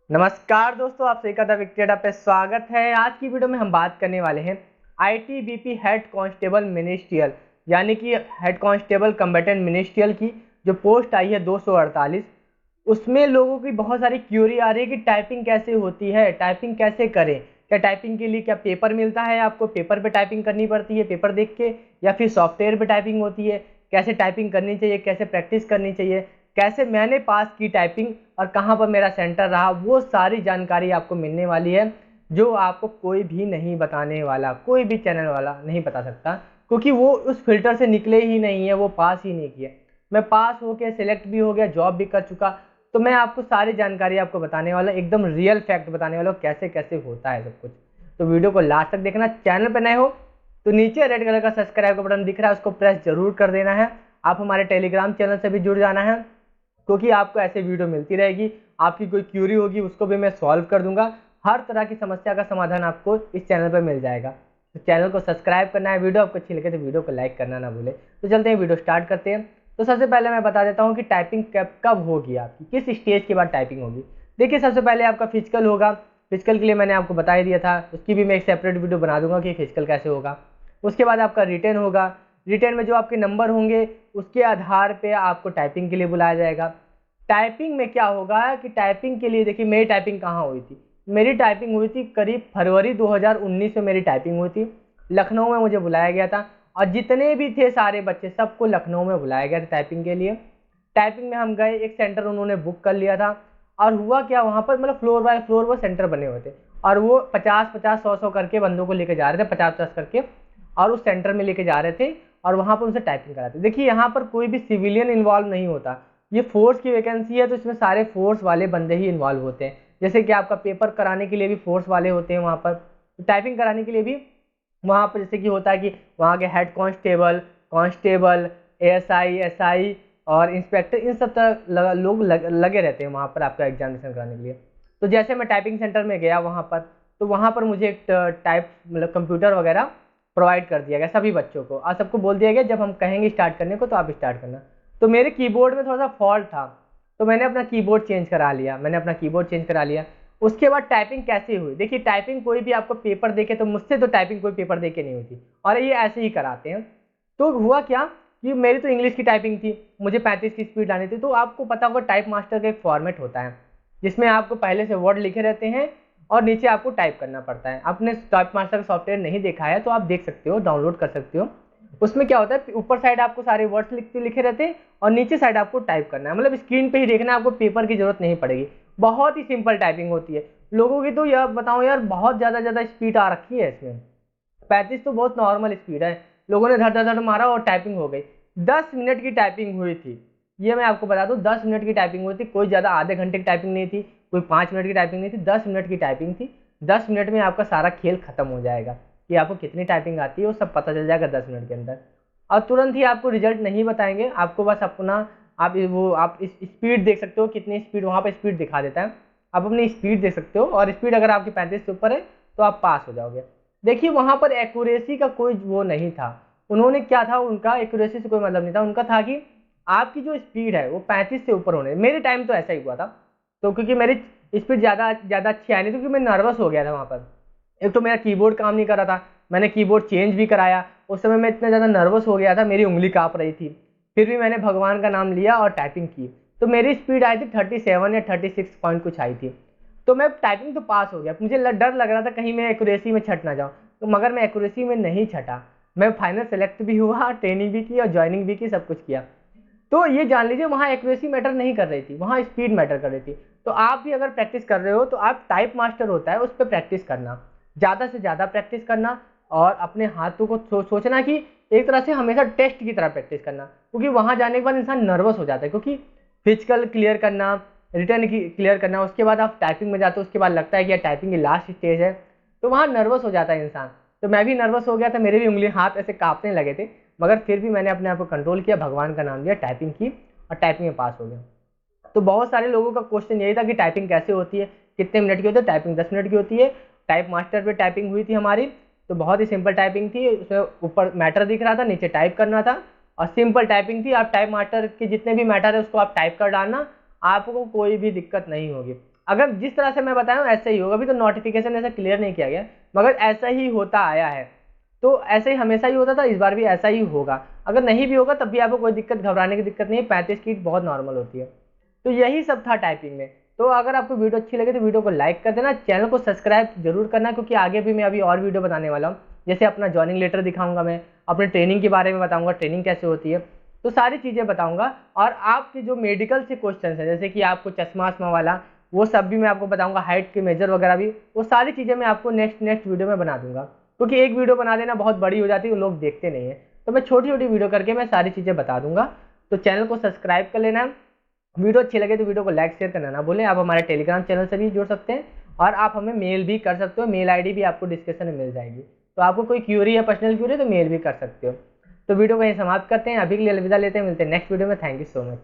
नमस्कार दोस्तों, आप सभी का द विक्टेडा पे स्वागत है। आज की वीडियो में हम बात करने वाले हैं आईटीबीपी हेड कांस्टेबल मिनिस्ट्रियल यानी कि हेड कांस्टेबल कम्बेटेंट मिनिस्ट्रियल की जो पोस्ट आई है 248। उसमें लोगों की बहुत सारी क्यूरी आ रही है कि टाइपिंग कैसे होती है, टाइपिंग कैसे करें, क्या टाइपिंग के लिए क्या पेपर मिलता है, आपको पेपर पे टाइपिंग करनी पड़ती है पेपर देख के, या फिर सॉफ्टवेयर पे टाइपिंग होती है, कैसे टाइपिंग करनी चाहिए, कैसे प्रैक्टिस करनी चाहिए, कैसे मैंने पास की टाइपिंग और कहाँ पर मेरा सेंटर रहा, वो सारी जानकारी आपको मिलने वाली है जो आपको कोई भी नहीं बताने वाला, कोई भी चैनल वाला नहीं बता सकता, क्योंकि वो उस फिल्टर से निकले ही नहीं है, वो पास ही नहीं किए। मैं पास हो के सिलेक्ट भी हो गया, जॉब भी कर चुका, तो मैं आपको सारी जानकारी आपको बताने वाला, एकदम रियल फैक्ट बताने वाला कैसे कैसे होता है सब कुछ। तो वीडियो को लास्ट तक देखना। चैनल पर नए हो तो नीचे रेड कलर का सब्सक्राइब का बटन दिख रहा है, उसको प्रेस जरूर कर देना है। आप हमारे टेलीग्राम चैनल से भी जुड़ जाना है, क्योंकि आपको ऐसे वीडियो मिलती रहेगी। आपकी कोई क्यूरी होगी उसको भी मैं सॉल्व कर दूंगा। हर तरह की समस्या का समाधान आपको इस चैनल पर मिल जाएगा। तो चैनल को सब्सक्राइब करना है, वीडियो आपको अच्छी लगे तो वीडियो को लाइक करना ना भूले। तो चलते हैं, वीडियो स्टार्ट करते हैं। तो सबसे पहले मैं बता देता हूँ कि टाइपिंग कब होगी, आपकी किस स्टेज के बाद टाइपिंग होगी। देखिए, सबसे पहले आपका फिजिकल होगा। फिजिकल के लिए मैंने आपको बता ही दिया था, उसकी भी मैं एक सेपरेट वीडियो बना दूंगा कि फिजिकल कैसे होगा। उसके बाद आपका रिटेन होगा। रिटेन में जो आपके नंबर होंगे उसके आधार पे आपको टाइपिंग के लिए बुलाया जाएगा। टाइपिंग में क्या होगा कि टाइपिंग के लिए देखिए, मेरी टाइपिंग कहाँ हुई थी। मेरी टाइपिंग हुई थी करीब फरवरी 2019 में मेरी टाइपिंग हुई थी। लखनऊ में मुझे बुलाया गया था और जितने भी थे सारे बच्चे सबको लखनऊ में बुलाया गया था टाइपिंग के लिए। टाइपिंग में हम गए, एक सेंटर उन्होंने बुक कर लिया था। और हुआ क्या, वहाँ पर मतलब फ्लोर बाय फ्लोर वो सेंटर बने हुए थे और वो 50-50 100-100 करके बंदों को लेके जा रहे थे, 50-50 करके, और उस सेंटर में लेके जा रहे थे और वहाँ पर उनसे टाइपिंग कराते। देखिए, यहाँ पर कोई भी सिविलियन इन्वॉल्व नहीं होता। ये फोर्स की वैकेंसी है तो इसमें सारे फोर्स वाले बंदे ही इन्वॉल्व होते हैं। जैसे कि आपका पेपर कराने के लिए भी फोर्स वाले होते हैं वहाँ पर, तो टाइपिंग कराने के लिए भी वहाँ पर जैसे कि होता है कि वहाँ के head constable, constable, ASI, SI और इंस्पेक्टर, इन सब तरह लोग लगे रहते हैं वहाँ पर आपका एग्जामिनेशन कराने के लिए। तो जैसे मैं टाइपिंग सेंटर में गया वहाँ पर, तो वहाँ पर मुझे एक टाइप मतलब कंप्यूटर वगैरह प्रोवाइड कर दिया गया सभी बच्चों को, और सबको बोल दिया गया जब हम कहेंगे स्टार्ट करने को तो आप स्टार्ट करना। तो मेरे कीबोर्ड में थोड़ा सा फॉल्ट था, तो मैंने अपना कीबोर्ड चेंज करा लिया। उसके बाद टाइपिंग कैसे हुई, देखिए टाइपिंग कोई भी आपको पेपर देके, तो मुझसे तो टाइपिंग कोई पेपर देके नहीं होती और ये ऐसे ही कराते हैं। तो हुआ क्या कि मेरी तो इंग्लिश की टाइपिंग थी, मुझे 35 की स्पीड लानी थी। तो आपको पता होगा टाइप मास्टर का एक फॉर्मेट होता है जिसमें आपको पहले से वर्ड लिखे रहते हैं और नीचे आपको टाइप करना पड़ता है। आपने टाइप मास्टर का सॉफ्टवेयर नहीं देखा है तो आप देख सकते हो, डाउनलोड कर सकते हो। उसमें क्या होता है, ऊपर साइड आपको सारे वर्ड्स लिखे रहते हैं और नीचे साइड आपको टाइप करना है, मतलब स्क्रीन पे ही देखना है, आपको पेपर की जरूरत नहीं पड़ेगी। बहुत ही सिंपल टाइपिंग होती है। लोगों की तो यार बताऊं यार, बहुत ज़्यादा स्पीड आ रखी है इसमें। 35 तो बहुत नॉर्मल स्पीड है, लोगों ने धड़ धड़ धड़ मारा और टाइपिंग हो गई। 10 मिनट की टाइपिंग हुई थी, ये मैं आपको बता दूं, 10 मिनट की टाइपिंग हुई थी। कोई ज़्यादा आधे घंटे की टाइपिंग नहीं थी, कोई 5 मिनट की टाइपिंग नहीं थी, 10 मिनट की टाइपिंग थी। 10 मिनट में आपका सारा खेल खत्म हो जाएगा कि आपको कितनी टाइपिंग आती है, वो सब पता चल जाएगा 10 मिनट के अंदर। और तुरंत ही आपको रिजल्ट नहीं बताएंगे, आपको बस अपना आप इस स्पीड देख सकते हो, कितनी स्पीड वहाँ पर स्पीड दिखा देता है। आप अपनी स्पीड देख सकते हो और स्पीड अगर आपकी 35 से ऊपर है तो आप पास हो जाओगे। देखिए, वहाँ पर एक्यूरेसी का कोई वो नहीं था। उन्होंने क्या था, उनका एक्यूरेसी से कोई मतलब नहीं था, उनका था कि आपकी जो स्पीड है वो 35 से ऊपर होने। मेरे टाइम तो ऐसा ही हुआ था, तो क्योंकि मेरी स्पीड ज़्यादा अच्छी आई नहीं, क्योंकि मैं नर्वस हो गया था वहाँ पर। एक तो मेरा कीबोर्ड काम नहीं कर रहा था, मैंने कीबोर्ड चेंज भी कराया, उस समय मैं इतना ज़्यादा नर्वस हो गया था, मेरी उंगली काँप रही थी। फिर भी मैंने भगवान का नाम लिया और टाइपिंग की, तो मेरी स्पीड आई थी 37 या 36 पॉइंट कुछ आई थी। तो मैं टाइपिंग तो पास हो गया। मुझे डर लग रहा था कहीं मैं एक्यूरेसी में छट ना जाऊँ, तो मगर मैं एक्यूरेसी में नहीं छटा। मैं फाइनल सेलेक्ट भी हुआ, ट्रेनिंग भी की और ज्वाइनिंग भी की, सब कुछ किया। तो ये जान लीजिए, वहाँ एक्यूरेसी मैटर नहीं कर रही थी, वहाँ स्पीड मैटर कर रही थी। तो आप भी अगर प्रैक्टिस कर रहे हो तो आप टाइप मास्टर होता है उस पर प्रैक्टिस करना, ज़्यादा से ज़्यादा प्रैक्टिस करना, और अपने हाथों को सोचना कि एक तरह से हमेशा टेस्ट की तरह प्रैक्टिस करना, क्योंकि वहाँ जाने के बाद इंसान नर्वस हो जाता है, क्योंकि फिजिकल क्लियर करना, रिटर्न की क्लियर करना, उसके बाद आप टाइपिंग में जाते हो, उसके बाद लगता है कि यार टाइपिंग की लास्ट स्टेज है, तो वहाँ नर्वस हो जाता है इंसान। तो मैं भी नर्वस हो गया था, मेरे भी उंगली हाथ ऐसे कांपने लगे थे, मगर फिर भी मैंने अपने आप को कंट्रोल किया, भगवान का नाम लिया, टाइपिंग की और टाइपिंग में पास हो गया। तो बहुत सारे लोगों का क्वेश्चन यही था कि टाइपिंग कैसे होती है, कितने मिनट की होती है। टाइपिंग 10 मिनट की होती है। टाइप मास्टर पे टाइपिंग हुई थी हमारी, तो बहुत ही सिंपल टाइपिंग थी, उसमें ऊपर मैटर दिख रहा था, नीचे टाइप करना था, और सिंपल टाइपिंग थी। आप टाइप मास्टर के जितने भी मैटर है उसको आप टाइप कर डालना, आपको कोई भी दिक्कत नहीं होगी। अगर जिस तरह से मैं बताया हूँ ऐसा ही होगा। अभी तो नोटिफिकेशन ऐसा क्लियर नहीं किया गया, मगर ऐसा ही होता आया है। तो ऐसे ही हमेशा ही होता था, इस बार भी ऐसा ही होगा। अगर नहीं भी होगा तब भी आपको कोई दिक्कत, घबराने की दिक्कत नहीं है, 35 की बहुत नॉर्मल होती है। तो यही सब था टाइपिंग में। तो अगर आपको वीडियो अच्छी लगे तो वीडियो को लाइक कर देना, चैनल को सब्सक्राइब जरूर करना, क्योंकि आगे भी मैं अभी और वीडियो बताने वाला हूँ। जैसे अपना जॉइनिंग लेटर दिखाऊंगा, मैं अपने ट्रेनिंग के बारे में बताऊंगा, ट्रेनिंग कैसे होती है, तो सारी चीज़ें बताऊंगा। और आपके जो मेडिकल से क्वेश्चन है, जैसे कि आपको चश्मा वश्मा वाला, वो सब भी मैं आपको बताऊंगा, हाइट के मेजर वगैरह भी, वो सारी चीज़ें मैं आपको नेक्स्ट वीडियो में बना दूंगा। क्योंकि एक वीडियो बना देना बहुत बड़ी हो जाती है, लोग देखते नहीं है, तो मैं छोटी छोटी वीडियो करके मैं सारी चीज़ें बता दूंगा। तो चैनल को सब्सक्राइब कर लेना। वीडियो अच्छी लगे तो वीडियो को लाइक शेयर करना ना भूलें। आप हमारे टेलीग्राम चैनल से भी जुड़ सकते हैं, और आप हमें मेल भी कर सकते हो, मेल आईडी भी आपको डिस्क्रिप्शन में मिल जाएगी। तो आपको कोई क्यूरी है, पर्सनल क्यूरी है, तो मेल भी कर सकते हो। तो वीडियो को यहीं समाप्त करते हैं, अभी के लिए अलविदा लेते हैं, मिलते हैं नेक्स्ट वीडियो में। Thank you so much.